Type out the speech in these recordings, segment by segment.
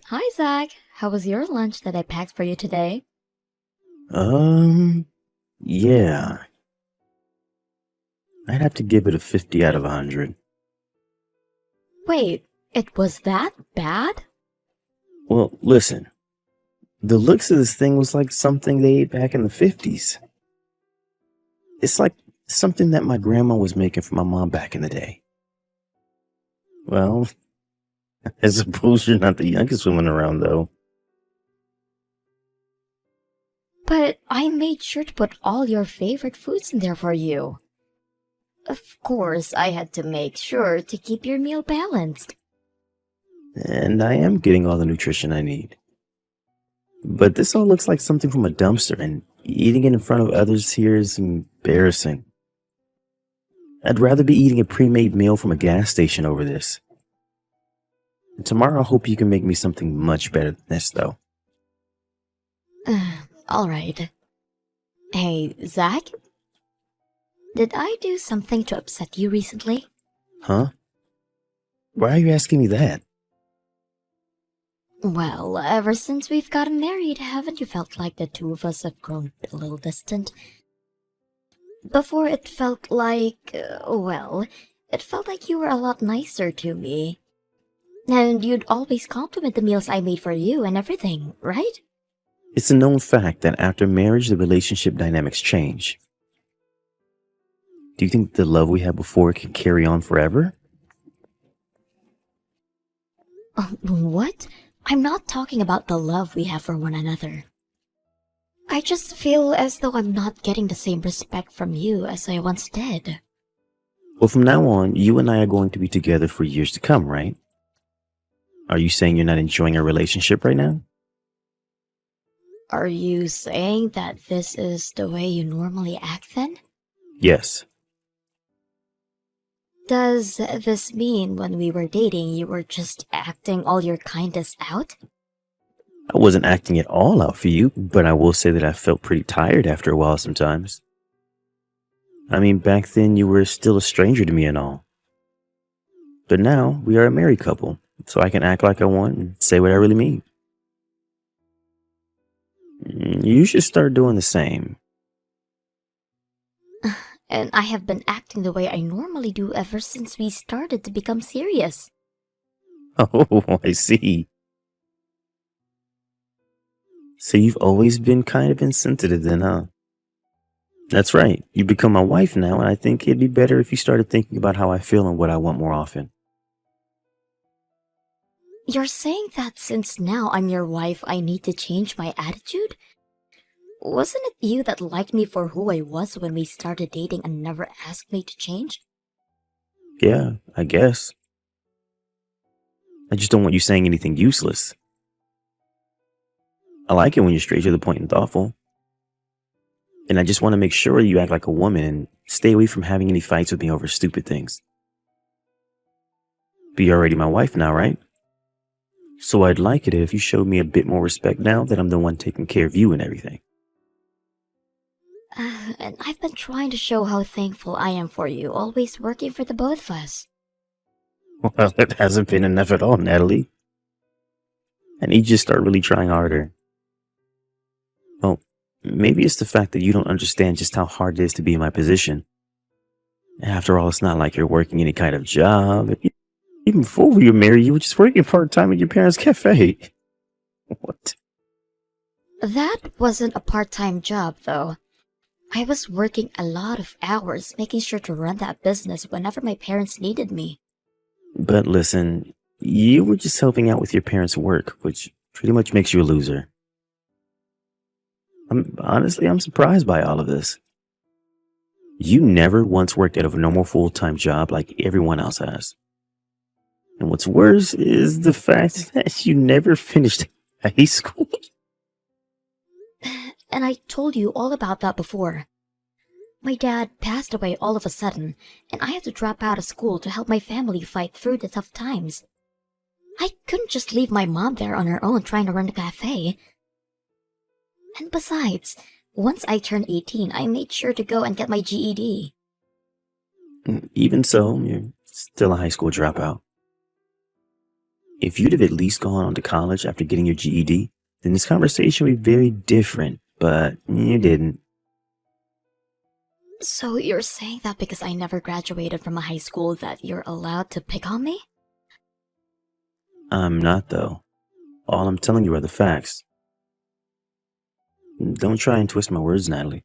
Hi, Zach. How was your lunch that I packed for you today? Um, yeah, I'd have to give it a 50 out of 100. Wait, it was that bad? Well, listen, the looks of this thing was like something they ate back in the 50s. It's like something that my grandma was making for my mom back in the day. Well, I suppose you're not the youngest woman around, though. But I made sure to put all your favorite foods in there for you. Of course, I had to make sure to keep your meal balanced. And I am getting all the nutrition I need. But this all looks like something from a dumpster, and eating it in front of others here is embarrassing. I'd rather be eating a pre-made meal from a gas station over this. Tomorrow, I hope you can make me something much better than this, though. All right. Hey, Zach, did I do something to upset you recently? Huh? Why are you asking me that? Well, ever since we've gotten married, haven't you felt like the two of us have grown a little distant? Before it felt like, it felt like you were a lot nicer to me. And you'd always compliment the meals I made for you and everything, right? It's a known fact that after marriage, the relationship dynamics change. Do you think the love we had before can carry on forever? What? I'm not talking about the love we have for one another. I just feel as though I'm not getting the same respect from you as I once did. Well, from now on, you and I are going to be together for years to come, right? Are you saying you're not enjoying our relationship right now? Are you saying that this is the way you normally act then? Yes. Does this mean when we were dating you were just acting all your kindness out? I wasn't acting it all out for you, but I will say that I felt pretty tired after a while sometimes. I mean, back then you were still a stranger to me and all. But now we are a married couple, so I can act like I want and say what I really mean. You should start doing the same. And I have been acting the way I normally do ever since we started to become serious. Oh, I see. So you've always been kind of insensitive then, huh? That's right. You become my wife now, and I think it'd be better if you started thinking about how I feel and what I want more often. You're saying that since now I'm your wife, I need to change my attitude? Wasn't it you that liked me for who I was when we started dating and never asked me to change? Yeah, I guess. I just don't want you saying anything useless. I like it when you're straight to the point and thoughtful. And I just want to make sure you act like a woman and stay away from having any fights with me over stupid things. But you're already my wife now, right? So I'd like it if you showed me a bit more respect now that I'm the one taking care of you and everything. And I've been trying to show how thankful I am for you, always working for the both of us. Well, it hasn't been enough at all, Natalie. I need you to start really trying harder. Well, maybe it's the fact that you don't understand just how hard it is to be in my position. After all, it's not like you're working any kind of job. Even before we were married, you were just working part-time at your parents' cafe. What? That wasn't a part-time job, though. I was working a lot of hours making sure to run that business whenever my parents needed me. But listen, you were just helping out with your parents' work, which pretty much makes you a loser. I'm surprised by all of this. You never once worked at a normal full-time job like everyone else has. And what's worse is the fact that you never finished high school. And I told you all about that before. My dad passed away all of a sudden, and I had to drop out of school to help my family fight through the tough times. I couldn't just leave my mom there on her own trying to run a cafe. And besides, once I turned 18, I made sure to go and get my GED. Even so, you're still a high school dropout. If you'd have at least gone on to college after getting your GED, then this conversation would be very different, but you didn't. So you're saying that because I never graduated from a high school that you're allowed to pick on me? I'm not, though. All I'm telling you are the facts. Don't try and twist my words, Natalie.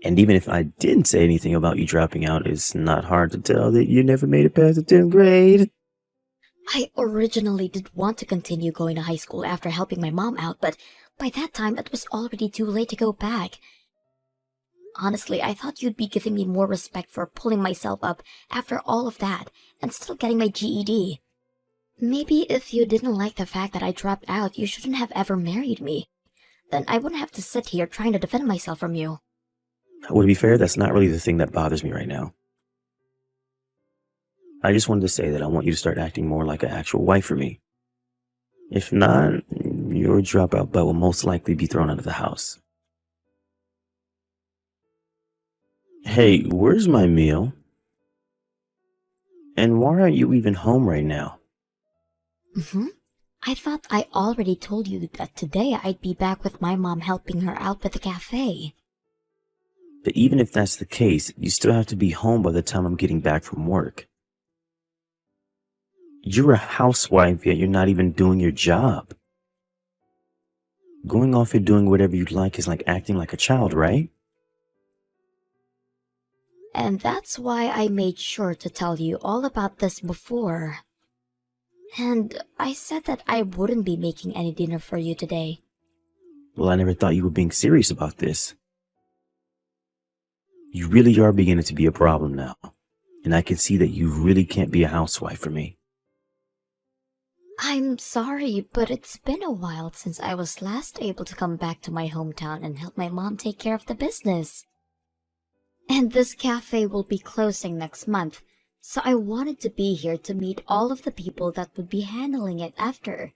And even if I didn't say anything about you dropping out, it's not hard to tell that you never made it past the 10th grade. I originally did want to continue going to high school after helping my mom out, but by that time it was already too late to go back. Honestly, I thought you'd be giving me more respect for pulling myself up after all of that and still getting my GED. Maybe if you didn't like the fact that I dropped out, you shouldn't have ever married me. Then I wouldn't have to sit here trying to defend myself from you. Well, to be fair, that's not really the thing that bothers me right now. I just wanted to say that I want you to start acting more like an actual wife for me. If not, your dropout butt will most likely be thrown out of the house. Hey, where's my meal? And why aren't you even home right now? I thought I already told you that today I'd be back with my mom helping her out with the cafe. But even if that's the case, you still have to be home by the time I'm getting back from work. You're a housewife, yet you're not even doing your job. Going off and doing whatever you like is like acting like a child, right? And that's why I made sure to tell you all about this before. And I said that I wouldn't be making any dinner for you today. Well, I never thought you were being serious about this. You really are beginning to be a problem now. And I can see that you really can't be a housewife for me. I'm sorry, but it's been a while since I was last able to come back to my hometown and help my mom take care of the business. And this cafe will be closing next month, so I wanted to be here to meet all of the people that would be handling it after.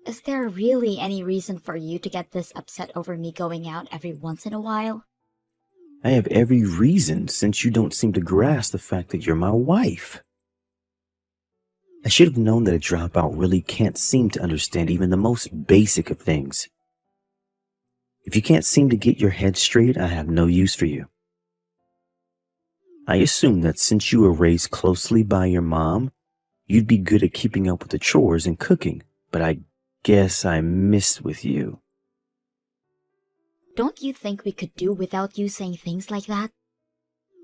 Is there really any reason for you to get this upset over me going out every once in a while? I have every reason, since you don't seem to grasp the fact that you're my wife. I should have known that a dropout really can't seem to understand even the most basic of things. If you can't seem to get your head straight, I have no use for you. I assume that since you were raised closely by your mom, you'd be good at keeping up with the chores and cooking, but I guess I missed with you. Don't you think we could do without you saying things like that?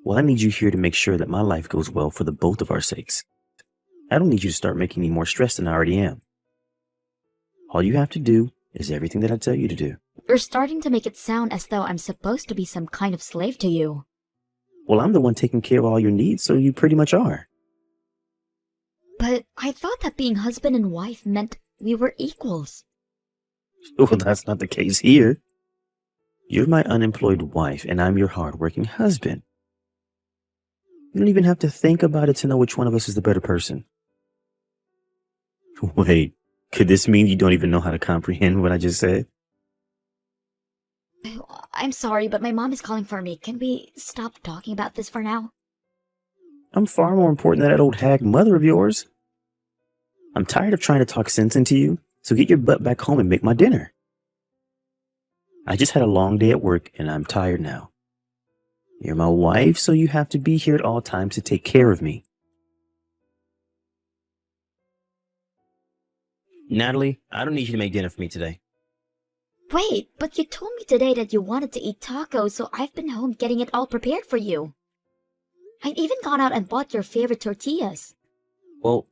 Well, I need you here to make sure that my life goes well for the both of our sakes. I don't need you to start making me more stressed than I already am. All you have to do is everything that I tell you to do. You're starting to make it sound as though I'm supposed to be some kind of slave to you. Well, I'm the one taking care of all your needs, so you pretty much are. But I thought that being husband and wife meant we were equals. Well, that's not the case here. You're my unemployed wife, and I'm your hardworking husband. You don't even have to think about it to know which one of us is the better person. Wait, could this mean you don't even know how to comprehend what I just said? I'm sorry, but my mom is calling for me. Can we stop talking about this for now? I'm far more important than that old hag mother of yours. I'm tired of trying to talk sense into you, so get your butt back home and make my dinner. I just had a long day at work, and I'm tired now. You're my wife, so you have to be here at all times to take care of me. Natalie, I don't need you to make dinner for me today. Wait, but you told me today that you wanted to eat tacos, so I've been home getting it all prepared for you. I've even gone out and bought your favorite tortillas. Well,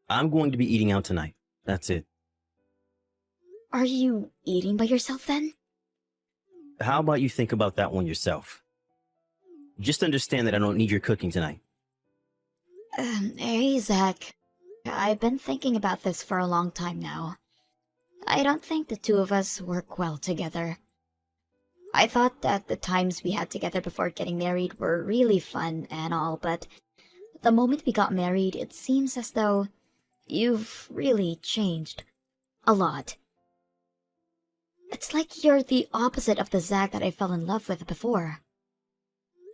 I'm going to be eating out tonight. That's it. Are you eating by yourself then? How about you think about that one yourself? Just understand that I don't need your cooking tonight. Hey, Zach. I've been thinking about this for a long time now. I don't think the two of us work well together. I thought that the times we had together before getting married were really fun and all, but the moment we got married, it seems as though you've really changed. A lot. It's like you're the opposite of the Zach that I fell in love with before.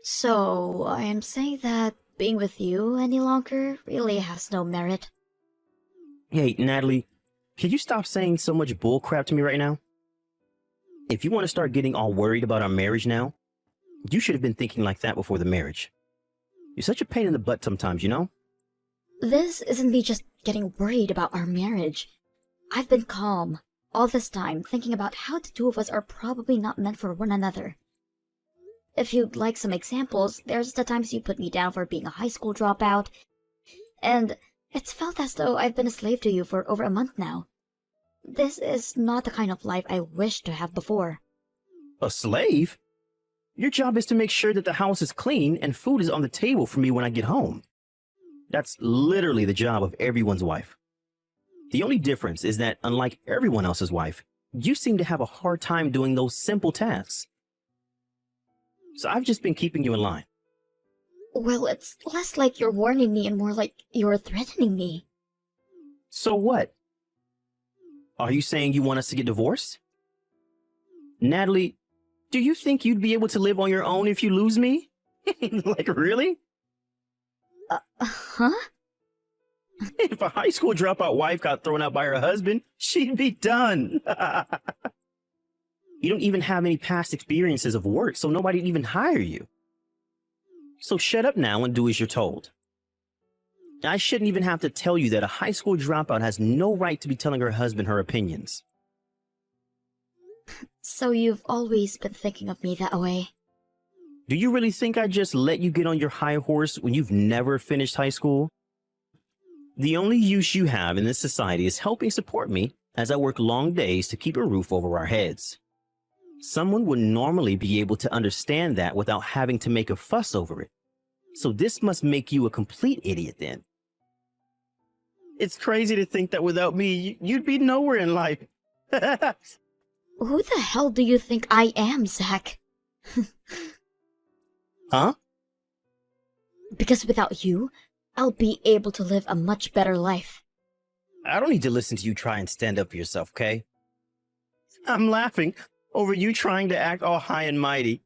So, I am saying that being with you any longer really has no merit. Hey, Natalie, can you stop saying so much bull crap to me right now? If you want to start getting all worried about our marriage now, you should have been thinking like that before the marriage. You're such a pain in the butt sometimes, you know? This isn't me just getting worried about our marriage. I've been calm all this time, thinking about how the two of us are probably not meant for one another. If you'd like some examples, there's the times you put me down for being a high school dropout, and it's felt as though I've been a slave to you for over a month now. This is not the kind of life I wished to have before. A slave? Your job is to make sure that the house is clean and food is on the table for me when I get home. That's literally the job of everyone's wife. The only difference is that, unlike everyone else's wife, you seem to have a hard time doing those simple tasks. So I've just been keeping you in line. Well, it's less like you're warning me and more like you're threatening me. So what? Are you saying you want us to get divorced? Natalie, do you think you'd be able to live on your own if you lose me? Like, really? Huh? If a high school dropout wife got thrown out by her husband, she'd be done. You don't even have any past experiences of work, so nobody'd even hire you. So shut up now and do as you're told. I shouldn't even have to tell you that a high school dropout has no right to be telling her husband her opinions. So you've always been thinking of me that way? Do you really think I just let you get on your high horse when you've never finished high school? The only use you have in this society is helping support me as I work long days to keep a roof over our heads. Someone would normally be able to understand that without having to make a fuss over it. So this must make you a complete idiot then. It's crazy to think that without me, you'd be nowhere in life. Who the hell do you think I am, Zach? Huh? Because without you, I'll be able to live a much better life. I don't need to listen to you try and stand up for yourself, okay? I'm laughing over you trying to act all high and mighty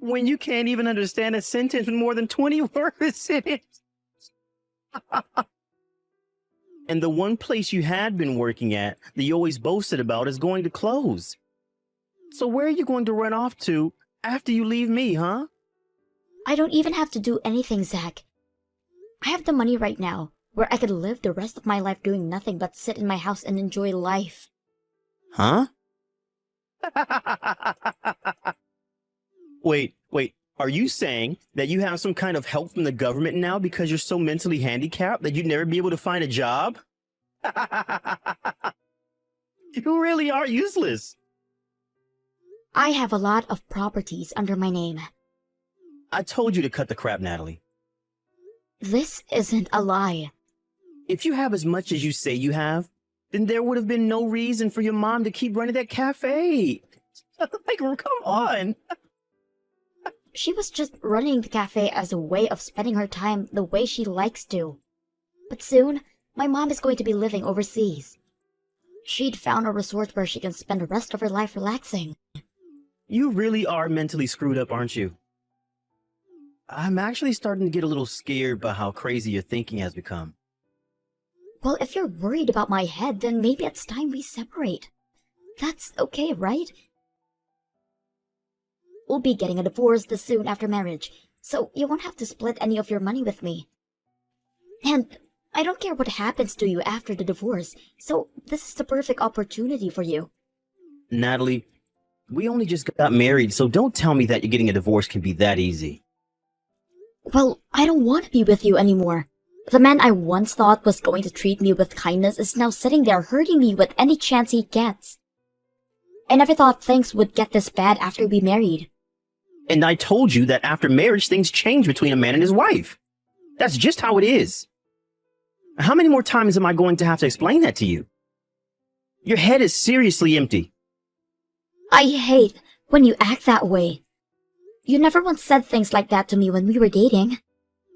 when you can't even understand a sentence with more than 20 words in it. And the one place you had been working at that you always boasted about is going to close. So where are you going to run off to after you leave me, huh? I don't even have to do anything, Zach. I have the money right now, where I could live the rest of my life doing nothing but sit in my house and enjoy life. Huh? Wait, are you saying that you have some kind of help from the government now because you're so mentally handicapped that you'd never be able to find a job? You really are useless. I have a lot of properties under my name. I told you to cut the crap, Natalie. This isn't a lie. If you have as much as you say you have, then there would have been no reason for your mom to keep running that cafe. Like, come on. She was just running the cafe as a way of spending her time the way she likes to. But soon, my mom is going to be living overseas. She'd found a resort where she can spend the rest of her life relaxing. You really are mentally screwed up, aren't you? I'm actually starting to get a little scared by how crazy your thinking has become. Well, if you're worried about my head, then maybe it's time we separate. That's okay, right? We'll be getting a divorce this soon after marriage, so you won't have to split any of your money with me. And I don't care what happens to you after the divorce, so this is the perfect opportunity for you. Natalie, we only just got married, so don't tell me that you're getting a divorce can be that easy. Well, I don't want to be with you anymore. The man I once thought was going to treat me with kindness is now sitting there hurting me with any chance he gets. I never thought things would get this bad after we married. And I told you that after marriage, things change between a man and his wife. That's just how it is. How many more times am I going to have to explain that to you? Your head is seriously empty. I hate when you act that way. You never once said things like that to me when we were dating.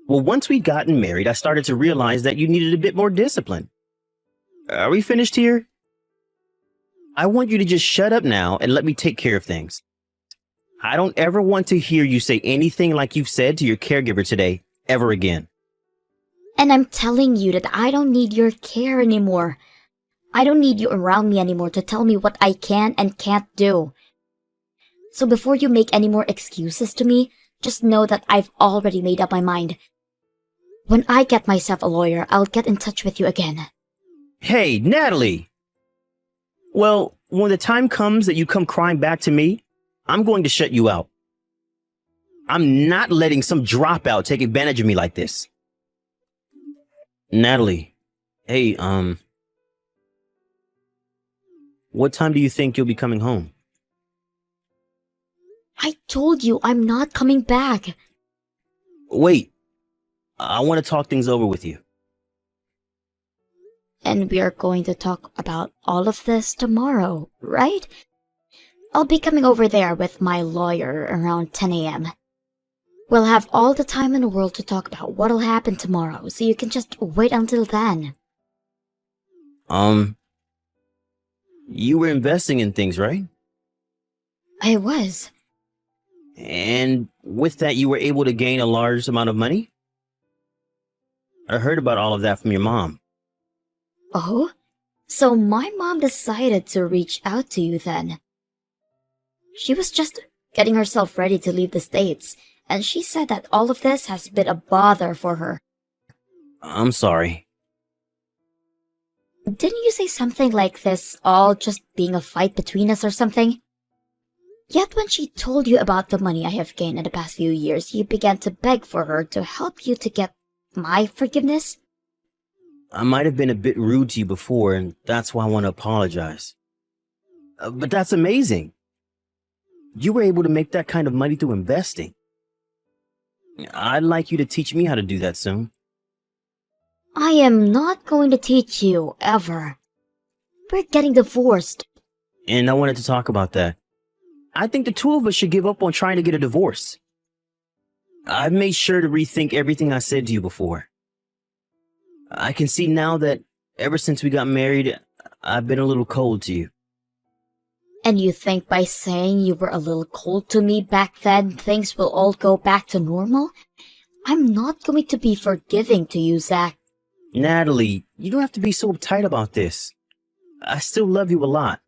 Well, once we'd gotten married, I started to realize that you needed a bit more discipline. Are we finished here? I want you to just shut up now and let me take care of things. I don't ever want to hear you say anything like you've said to your caregiver today, ever again. And I'm telling you that I don't need your care anymore. I don't need you around me anymore to tell me what I can and can't do. So before you make any more excuses to me, just know that I've already made up my mind. When I get myself a lawyer, I'll get in touch with you again. Hey, Natalie! Well, when the time comes that you come crying back to me, I'm going to shut you out. I'm not letting some dropout take advantage of me like this. Natalie, hey, what time do you think you'll be coming home? I told you I'm not coming back. Wait, I want to talk things over with you. And we are going to talk about all of this tomorrow, right? I'll be coming over there with my lawyer around 10 a.m. We'll have all the time in the world to talk about what'll happen tomorrow, so you can just wait until then. You were investing in things, right? I was. And with that, you were able to gain a large amount of money? I heard about all of that from your mom. Oh? So my mom decided to reach out to you then. She was just getting herself ready to leave the States, and she said that all of this has been a bother for her. I'm sorry. Didn't you say something like this all just being a fight between us or something? Yet when she told you about the money I have gained in the past few years, you began to beg for her to help you to get my forgiveness? I might have been a bit rude to you before, and that's why I want to apologize. But that's amazing. You were able to make that kind of money through investing. I'd like you to teach me how to do that soon. I am not going to teach you, ever. We're getting divorced. And I wanted to talk about that. I think the two of us should give up on trying to get a divorce. I've made sure to rethink everything I said to you before. I can see now that ever since we got married, I've been a little cold to you. And you think by saying you were a little cold to me back then, things will all go back to normal? I'm not going to be forgiving to you, Zach. Natalie, you don't have to be so uptight about this. I still love you a lot.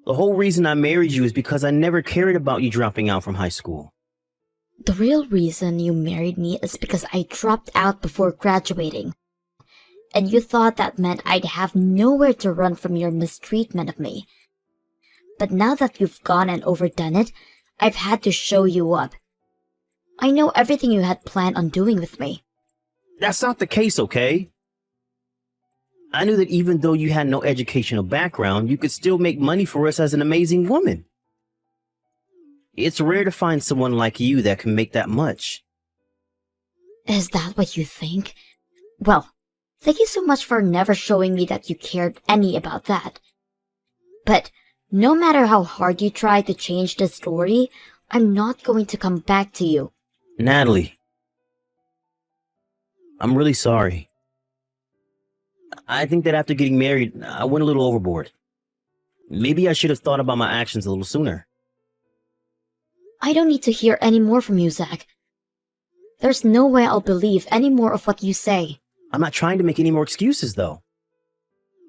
The whole reason I married you is because I never cared about you dropping out from high school. The real reason you married me is because I dropped out before graduating. And you thought that meant I'd have nowhere to run from your mistreatment of me. But now that you've gone and overdone it, I've had to show you up. I know everything you had planned on doing with me. That's not the case, okay? I knew that even though you had no educational background, you could still make money for us as an amazing woman. It's rare to find someone like you that can make that much. Is that what you think? Well, thank you so much for never showing me that you cared any about that. But no matter how hard you try to change the story, I'm not going to come back to you. Natalie, I'm really sorry. I think that after getting married, I went a little overboard. Maybe I should have thought about my actions a little sooner. I don't need to hear any more from you, Zach. There's no way I'll believe any more of what you say. I'm not trying to make any more excuses, though.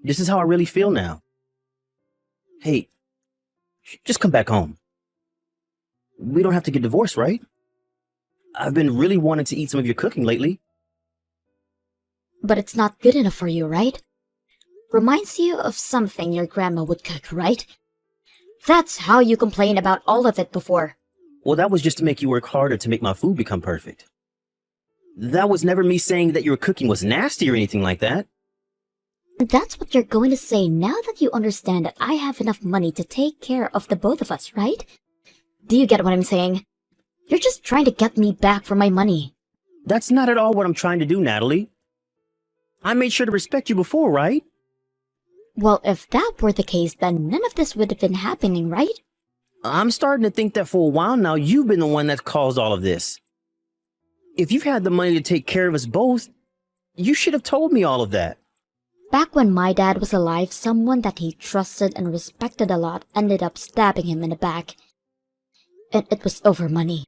This is how I really feel now. Hey, just come back home. We don't have to get divorced, right? I've been really wanting to eat some of your cooking lately. But it's not good enough for you, right? Reminds you of something your grandma would cook, right? That's how you complained about all of it before. Well, that was just to make you work harder to make my food become perfect. That was never me saying that your cooking was nasty or anything like that. That's what you're going to say now that you understand that I have enough money to take care of the both of us, right? Do you get what I'm saying? You're just trying to get me back for my money. That's not at all what I'm trying to do, Natalie. I made sure to respect you before, right? Well, if that were the case, then none of this would have been happening, right? I'm starting to think that for a while now, you've been the one that's caused all of this. If you've had the money to take care of us both, you should have told me all of that. Back when my dad was alive, someone that he trusted and respected a lot ended up stabbing him in the back. And it was over money.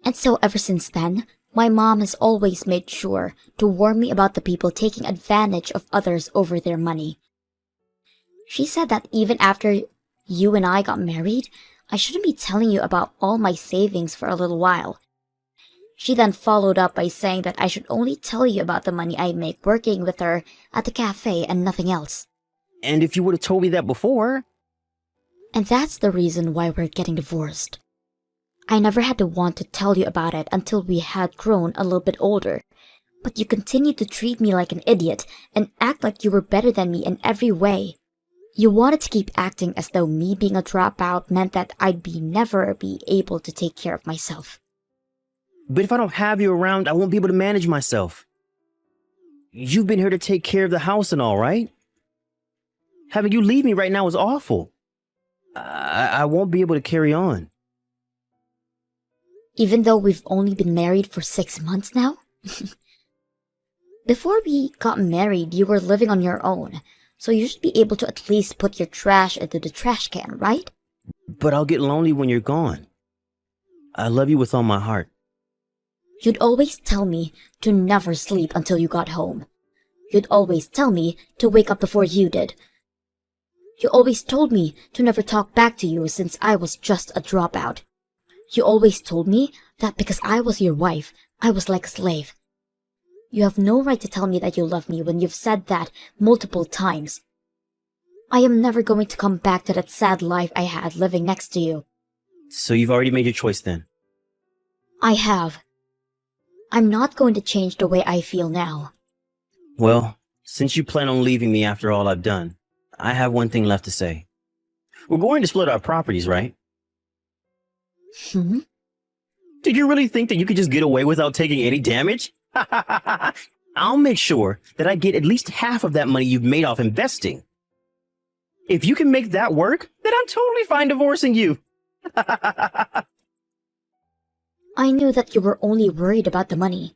And so ever since then, My mom has always made sure to warn me about the people taking advantage of others over their money. She said that even after you and I got married, I shouldn't be telling you about all my savings for a little while. She then followed up by saying that I should only tell you about the money I make working with her at the cafe and nothing else. And if you would have told me that before... And that's the reason why we're getting divorced. I never had to want to tell you about it until we had grown a little bit older. But you continued to treat me like an idiot and act like you were better than me in every way. You wanted to keep acting as though me being a dropout meant that I'd never be able to take care of myself. But if I don't have you around, I won't be able to manage myself. You've been here to take care of the house and all, right? Having you leave me right now is awful. I won't be able to carry on. Even though we've only been married for 6 months now? Before we got married, you were living on your own, so you should be able to at least put your trash into the trash can, right? But I'll get lonely when you're gone. I love you with all my heart. You'd always tell me to never sleep until you got home. You'd always tell me to wake up before you did. You always told me to never talk back to you since I was just a dropout. You always told me that because I was your wife, I was like a slave. You have no right to tell me that you love me when you've said that multiple times. I am never going to come back to that sad life I had living next to you. So you've already made your choice then? I have. I'm not going to change the way I feel now. Well, since you plan on leaving me after all I've done, I have one thing left to say. We're going to split our properties, right? Hmm? Did you really think that you could just get away without taking any damage? I'll make sure that I get at least half of that money you've made off investing. If you can make that work, then I'm totally fine divorcing you. I knew that you were only worried about the money.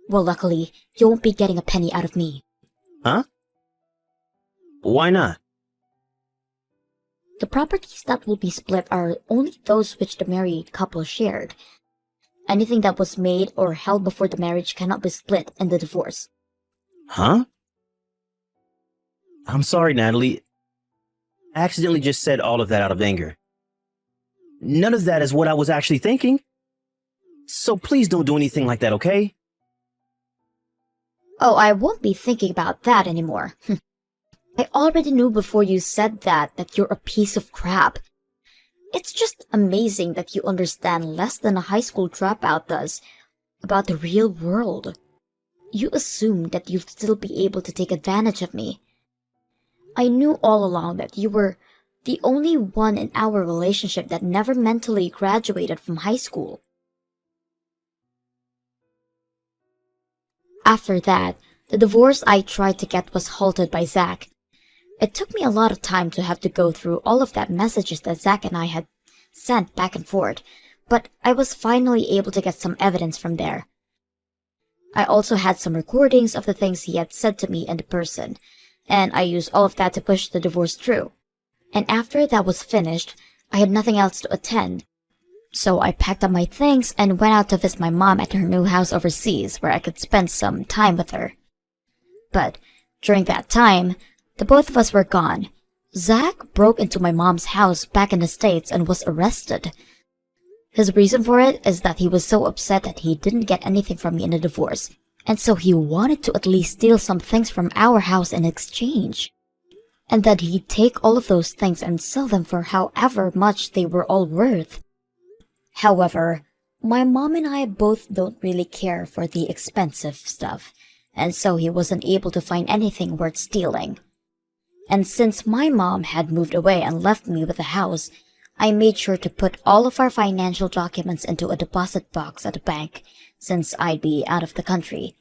Well, luckily, you won't be getting a penny out of me. Huh? Why not? The properties that will be split are only those which the married couple shared. Anything that was made or held before the marriage cannot be split in the divorce. Huh? I'm sorry, Natalie. I accidentally just said all of that out of anger. None of that is what I was actually thinking. So please don't do anything like that, okay? Oh, I won't be thinking about that anymore. I already knew before you said that you're a piece of crap. It's just amazing that you understand less than a high school dropout does about the real world. You assumed that you'd still be able to take advantage of me. I knew all along that you were the only one in our relationship that never mentally graduated from high school. After that, the divorce I tried to get was halted by Zach. It took me a lot of time to have to go through all of that messages that Zach and I had sent back and forth, but I was finally able to get some evidence from there. I also had some recordings of the things he had said to me in person, and I used all of that to push the divorce through. And after that was finished, I had nothing else to attend. So I packed up my things and went out to visit my mom at her new house overseas where I could spend some time with her. But during that time, the both of us were gone. Zach broke into my mom's house back in the States and was arrested. His reason for it is that he was so upset that he didn't get anything from me in the divorce, and so he wanted to at least steal some things from our house in exchange. And that he'd take all of those things and sell them for however much they were all worth. However, my mom and I both don't really care for the expensive stuff, and so he wasn't able to find anything worth stealing. And since my mom had moved away and left me with the house, I made sure to put all of our financial documents into a deposit box at the bank, since I'd be out of the country.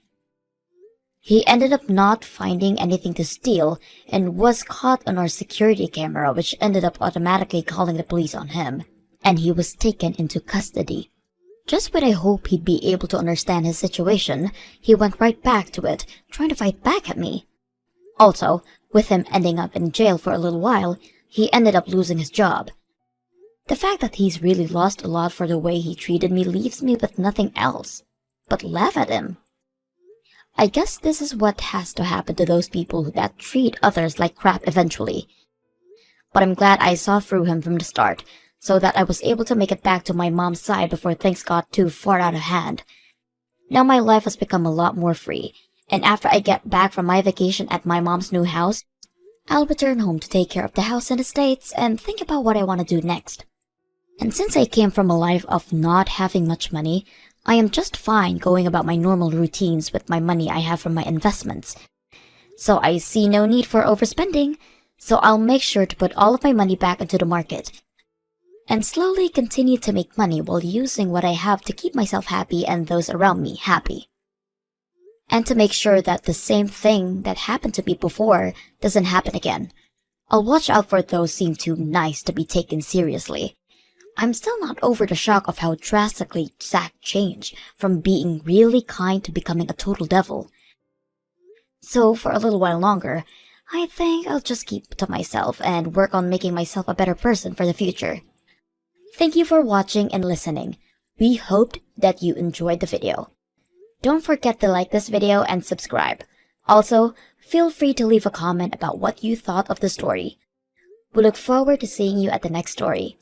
He ended up not finding anything to steal and was caught on our security camera, which ended up automatically calling the police on him, and he was taken into custody. Just when I hoped he'd be able to understand his situation, he went right back to it, trying to fight back at me. Also, with him ending up in jail for a little while, he ended up losing his job. The fact that he's really lost a lot for the way he treated me leaves me with nothing else. but laugh at him. I guess this is what has to happen to those people that treat others like crap eventually. But I'm glad I saw through him from the start, so that I was able to make it back to my mom's side before things got too far out of hand. Now my life has become a lot more free, and after I get back from my vacation at my mom's new house, I'll return home to take care of the house and estates and think about what I want to do next. And since I came from a life of not having much money, I am just fine going about my normal routines with my money I have from my investments. So I see no need for overspending, so I'll make sure to put all of my money back into the market and slowly continue to make money while using what I have to keep myself happy and those around me happy. And to make sure that the same thing that happened to me before doesn't happen again, I'll watch out for those seem too nice to be taken seriously. I'm still not over the shock of how drastically Zack changed from being really kind to becoming a total devil. So for a little while longer, I think I'll just keep to myself and work on making myself a better person for the future. Thank you for watching and listening. We hoped that you enjoyed the video. Don't forget to like this video and subscribe. Also, feel free to leave a comment about what you thought of the story. We look forward to seeing you at the next story.